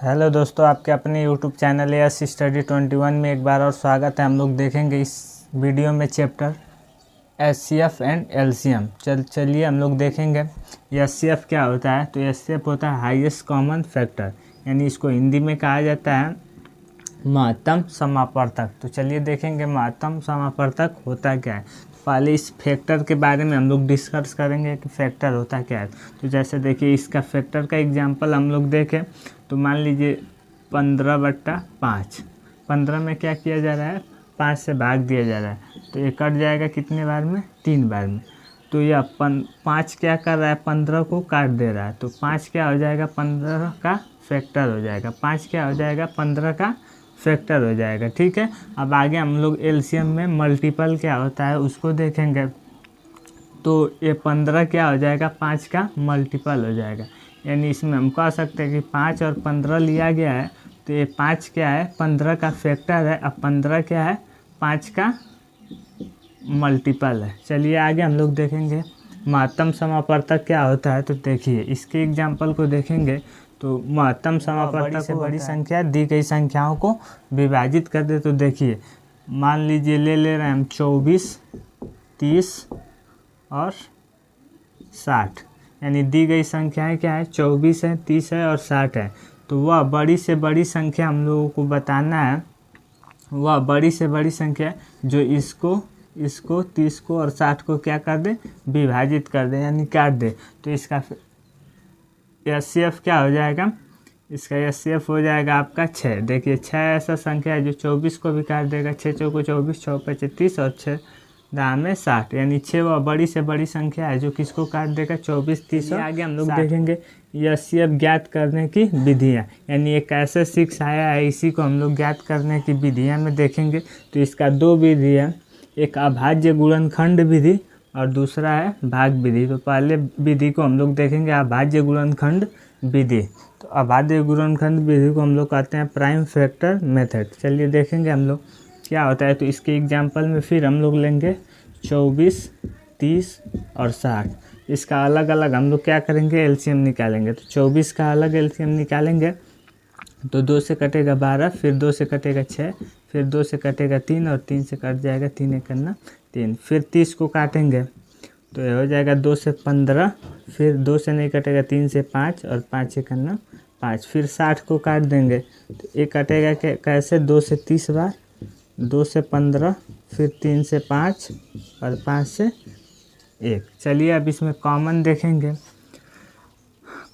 Hello दोस्तों, आपके अपने यूट्यूब चैनल एस स्टडी 21 में एक बार और स्वागत है। हम लोग देखेंगे इस वीडियो में चैप्टर एचसीएफ एंड एलसीएम। चलिए हम लोग देखेंगे एचसीएफ क्या होता है। तो एचसीएफ होता है हाईएस्ट कॉमन फैक्टर, यानी इसको हिंदी में कहा जाता है महत्तम समापवर्तक। तो चलिए देखेंगे महत्तम समापवर्तक होता क्या है। पहले इस फैक्टर के बारे में हम लोग डिस्कस करेंगे कि फैक्टर होता क्या है। तो जैसे देखिए इसका फैक्टर का एग्जांपल हम लोग देखें तो मान लीजिए 15/5। 15 में क्या किया जा रहा है, 5 से भाग दिया जा रहा है, तो ये कट जाएगा कितने बार में, 3 बार में। तो यह 5 क्या कर रहा है, 15 को काट दे रहा है। तो 5 क्या हो जाएगा, 15 का फैक्टर हो जाएगा। 5 क्या हो जाएगा, 15 का फैक्टर हो जाएगा। ठीक है, अब आगे हम लोग एलसीएम में मल्टीपल क्या होता है उसको देखेंगे। तो ये 15 क्या हो जाएगा, 5 का मल्टीपल हो जाएगा। यानी इसमें हम कह सकते हैं कि 5 और 15 लिया गया है, तो ये 5 क्या है, 15 का फैक्टर है। अब 15 क्या है, 5 का मल्टीपल है। चलिए आगे हम लोग देखेंगे महत्तम समापवर्तक क्या होता है। तो देखिए इसके एग्जाम्पल को देखेंगे तो महत्तम समापवर्तक से बड़ी संख्या दी गई संख्याओं को विभाजित कर दे। तो देखिए मान लीजिए ले रहे हैं हम 24, 30 और 60, यानी दी गई संख्याएं क्या है, 24 है, 30 है और 60 है। तो वह बड़ी से बड़ी संख्या हम लोगों को बताना है, वह बड़ी से बड़ी संख्या जो इसको 30 को और 60 को क्या कर दे, विभाजित कर दे, यानी काट दे। तो इसका एचसीएफ क्या हो जाएगा, इसका एचसीएफ हो जाएगा आपका 6। देखिए 6 ऐसा संख्या है जो 24 को भी काट देगा। 6 चौको 24, 6 पचे 30 और 6 दाम में 60, यानी 6 वह बड़ी से बड़ी संख्या है जो किसको काट देगा, 24, 30 और आगे हम लोग देखेंगे एचसीएफ ज्ञात करने की विधियाँ, यानी एक ऐसे शिक्ष आया है, इसी को हम लोग ज्ञात करने की विधियाँ में देखेंगे। तो इसका 2 विधि है, एक अभाज्य गुणनखंड विधि और दूसरा है भाग विधि। तो पहले विधि को हम लोग देखेंगे अभाज्य गुणनखंड विधि। तो अभाज्य गुणनखंड विधि को हम लोग कहते हैं प्राइम फैक्टर मेथड। चलिए देखेंगे हम लोग क्या होता है। तो इसके एग्जांपल में फिर हम लोग लेंगे 24, 30 और 60। इसका अलग अलग हम लोग क्या करेंगे, एलसीएम निकालेंगे। तो 24 का अलग एलसीएम निकालेंगे तो 2 से कटेगा 12, फिर 2 से कटेगा 6, फिर 2 से कटेगा 3 और 3 से कट जाएगा 3 एक करना 3। फिर 30 को काटेंगे तो ये हो जाएगा 2 से 15, फिर 2 से नहीं कटेगा 3 से 5 और 5 एक करना 5। फिर 60 को काट देंगे तो ये कटेगा कैसे, 2 से 30 बार, 2 से 15, फिर 3 से 5 और 5 से 1। चलिए अब इसमें कॉमन देखेंगे,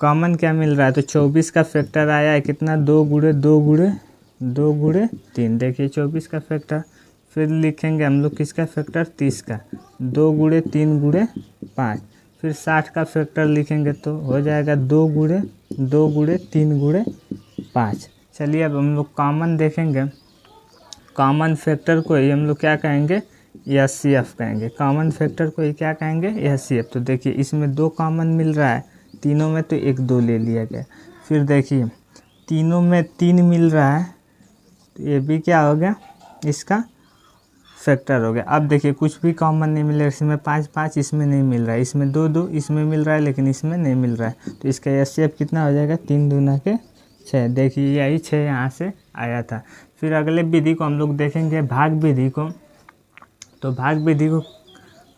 कॉमन क्या मिल रहा है। तो 24 का फैक्टर आया है कितना, 2 गुणे 2 गुणे 2 गुणे 3। देखिए 24 का फैक्टर। फिर लिखेंगे हम लोग किसका फैक्टर, 30 का, 2 गुणे 3 गुणे 5। फिर 60 का फैक्टर लिखेंगे तो हो जाएगा 2 गुणे 3 गुणे 5। चलिए अब हम लोग कॉमन देखेंगे। कॉमन फैक्टर को ही हम लोग क्या कहेंगे, एचसीएफ कहेंगे। कॉमन फैक्टर को ही क्या कहेंगे, एचसीएफ। तो देखिए इसमें 2 कॉमन मिल रहा है तीनों में, तो 1 2 ले लिया गया। फिर देखिए तीनों में 3 मिल रहा है, तो ये भी क्या हो गया, इसका फैक्टर हो गया। अब देखिए कुछ भी कॉमन नहीं मिल रहा है, इसमें 5 5 इसमें नहीं मिल रहा है, इसमें 2 2 इसमें मिल रहा है लेकिन इसमें नहीं मिल रहा है। तो इसका एचसीएफ कितना हो जाएगा, 3 दूना के 6। देखिए यही 6 यहाँ से आया था। फिर अगले विधि को हम लोग देखेंगे भाग विधि को। तो भाग विधि को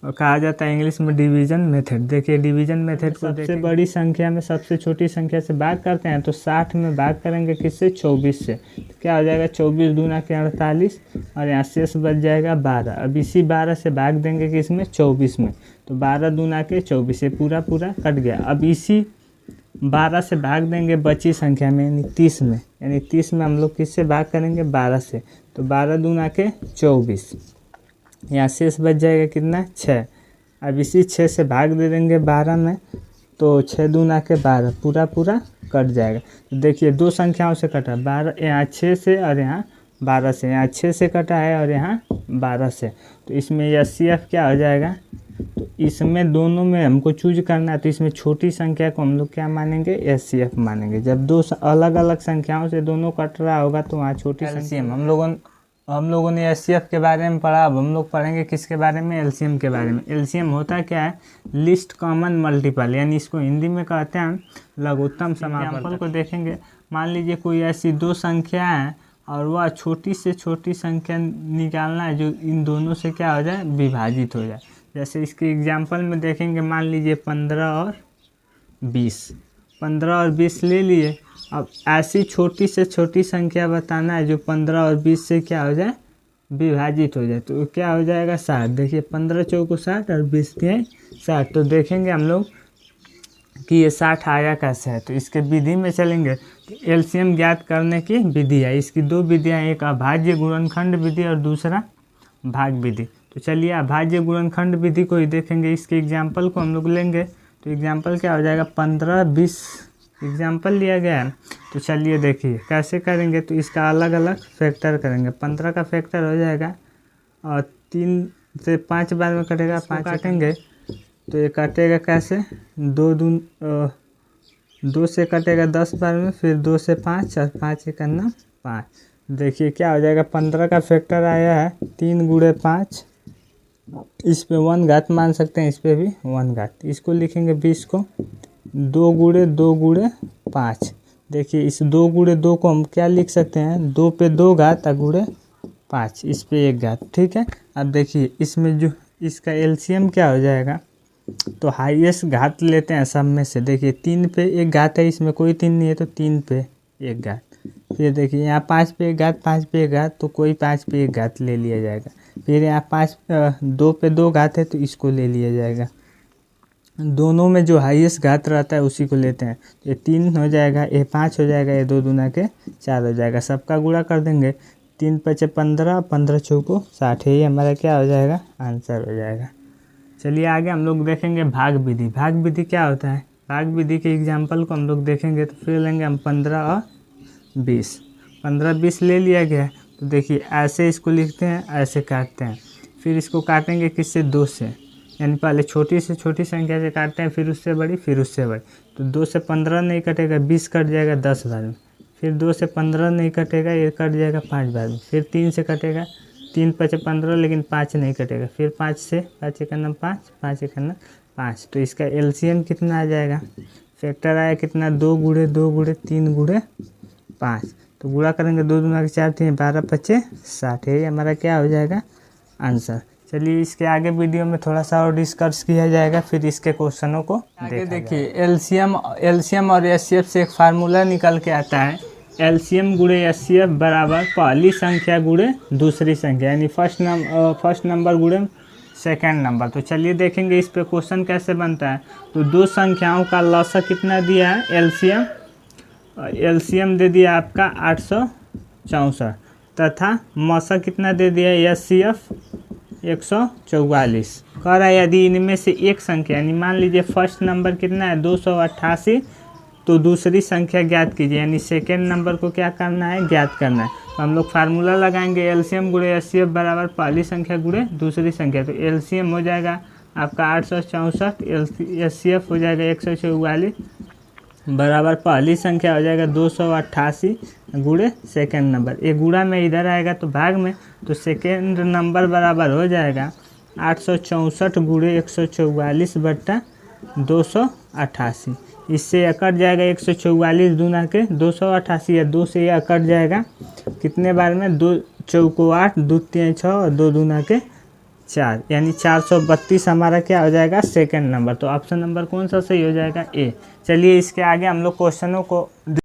कहा जाता है इंग्लिश में डिवीजन मेथड। देखिए डिवीजन मेथड को सबसे बड़ी संख्या में सबसे छोटी संख्या से भाग करते हैं। तो 60 में भाग करेंगे किससे, 24 से। तो क्या हो जाएगा, 24 दूना के 48 और यहाँ शेष बच जाएगा 12। अब इसी 12 से भाग देंगे किस में, 24 में। तो 12 दूना के 24, ये पूरा कट गया। अब इसी 12 से भाग देंगे बची संख्या में, यानी 30 में। यानी 30 में हम लोग किससे भाग करेंगे, 12 से। तो 12 दूना के 24, यहाँ शेष बच जाएगा कितना, 6। अब इसी 6 से भाग दे देंगे 12 में, तो 6 दूना के 12, पूरा कट जाएगा। तो देखिए 2 संख्याओं से कटा, 12 यहाँ 6 से और यहाँ 12 से। यहाँ 6 से कटा है और यहाँ 12 से। तो इसमें एचसीएफ क्या हो जाएगा, तो इसमें दोनों में हमको चूज करना है। तो इसमें छोटी संख्या को हम लोग क्या मानेंगे, एचसीएफ मानेंगे। जब 2 अलग अलग संख्याओं से दोनों कट रहा होगा तो वहाँ छोटी संख्या। हम लोगों ने एचसीएफ के बारे में पढ़ा। अब हम लोग पढ़ेंगे किसके बारे में, एलसीएम के बारे में। एलसीएम होता क्या है, लिस्ट कॉमन मल्टीपल, यानी इसको हिंदी में कहते हैं लघुत्तम समापवर्तक को देखेंगे। मान लीजिए कोई ऐसी दो संख्या है और वह छोटी से छोटी संख्या निकालना है जो इन दोनों से क्या हो जाए, विभाजित हो जाए। जैसे इसके एग्जाम्पल में देखेंगे, मान लीजिए 15 और 20, 15 और 20 ले लिए। अब ऐसी छोटी से छोटी संख्या बताना है जो 15 और 20 से क्या हो जाए, विभाजित हो जाए। तो क्या हो जाएगा, 60। देखिए 15 चौको 60 और 20 तिहाई 60। तो देखेंगे हम लोग कि ये 60 आया कैसे है। तो इसके विधि में चलेंगे तो एलसीएम ज्ञात करने की विधि है। इसकी दो विधियाँ, एक अभाज्य गुणनखंड विधि और दूसरा भाग विधि। तो चलिए अभाज्य गुणनखंड विधि को ही देखेंगे। इसके एग्जाम्पल को हम लोग लेंगे। तो एग्जाम्पल क्या हो जाएगा, 15 20 एग्जाम्पल लिया गया है। तो चलिए देखिए कैसे करेंगे। तो इसका अलग अलग फैक्टर करेंगे। 15 का फैक्टर हो जाएगा और 3 से 5 बार में कटेगा, 5 काटेंगे तो ये कटेगा कैसे, 2 से कटेगा 10 बार में, फिर 2 से 5 और 5 से करना 5। देखिए क्या हो जाएगा, 15 का फैक्टर आया है 3 गुणे 5, इस पे 1 घात मान सकते हैं, इस पे भी 1 घात। इसको लिखेंगे 20 को 2 गुणे 5। देखिए इस 2 गुणे 2 को हम क्या लिख सकते हैं, 2 पे 2 घात और गुणे 5, इस पे 1 घात। ठीक है। अब देखिए इसमें जो इसका एलसीएम क्या हो जाएगा, तो हाईएस्ट घात लेते हैं सब में से। देखिए 3 पे 1 घात है, इसमें कोई 3 नहीं है तो 3 पे 1 घात। फिर देखिए यहाँ 5 पे 1 घात, 5 पे 1 घात, तो कोई 5 पे 1 घात ले लिया जाएगा। फिर यहाँ 2 पे 2 घात है तो इसको ले लिया जाएगा। दोनों में जो हाईएस्ट घात रहता है उसी को लेते हैं। ये 3 हो जाएगा, ये 5 हो जाएगा, ये 2 दूना के 4 हो जाएगा। सबका गुणा कर देंगे, 3 5 15, 15 चौको 60, ये हमारा क्या हो जाएगा, आंसर हो जाएगा। चलिए आगे हम लोग देखेंगे भाग विधि। भाग विधि क्या होता है, भाग विधि के एग्जाम्पल को हम लोग देखेंगे। तो फिर लेंगे हम 15 और 20, 15 20 ले लिया गया। तो देखिए ऐसे इसको लिखते हैं, ऐसे काटते हैं, फिर इसको काटेंगे किससे, 2 से, यानी पहले छोटी से छोटी संख्या से काटते हैं, फिर उससे बड़ी, फिर उससे बड़ी। तो 2 से 15 नहीं कटेगा, 20 कट जाएगा 10 बार में। फिर 2 से 15 नहीं कटेगा, ये कट जाएगा 5 बार में। फिर 3 से कटेगा, 3 5 15, लेकिन 5 नहीं कटेगा। फिर 5 से 5 करना 5, 5 करना 5। तो इसका एलसीएम कितना आ जाएगा, फैक्टर आया कितना, 2 गुणे 2 गुणे 3 गुणे 5। तो गुणा करेंगे, 2 दूना के 4, 3 12 5 60, ये हमारा क्या हो जाएगा, आंसर। चलिए इसके आगे वीडियो में थोड़ा सा और डिस्कस किया जाएगा, फिर इसके क्वेश्चनों को आगे देखिए। एलसीएम और एचसीएफ से एक फार्मूला निकल के आता है, एलसीएम गुणे एचसीएफ बराबर पहली संख्या गुणे दूसरी संख्या, यानी फर्स्ट नंबर गुणे सेकेंड नंबर। तो चलिए देखेंगे इस पे क्वेश्चन कैसे बनता है। तो दो संख्याओं का लसा कितना दिया है, एलसीएम दे दिया आपका 864 तथा मसा कितना दे दिया एचसीएफ 144। कह रहा है यदि इनमें से एक संख्या, यानी मान लीजिए फर्स्ट नंबर कितना है 288, तो दूसरी संख्या ज्ञात कीजिए, यानी सेकेंड नंबर को क्या करना है, ज्ञात करना है। तो हम लोग फार्मूला लगाएंगे, एलसीएम गुणे एचसीएफ बराबर पहली संख्या गुणे दूसरी संख्या। तो एलसीएम हो जाएगा आपका 864, एचसीएफ हो जाएगा 144 बराबर पहली संख्या हो जाएगा 288 गुणे सेकेंड नंबर। ये गुणा में इधर आएगा तो भाग में, तो सेकेंड नंबर बराबर हो जाएगा 864 गुणे 144 बट्टा 288। इससे कट जाएगा 144 दूना के 288, या 2 से यह कट जाएगा कितने बार में, 2 चौको 8, 2 3 6 और 2 दूना के 4, यानी 432 हमारा क्या हो जाएगा, सेकंड नंबर। तो ऑप्शन नंबर कौन सा सही हो जाएगा, ए। चलिए इसके आगे हम लोग क्वेश्चनों को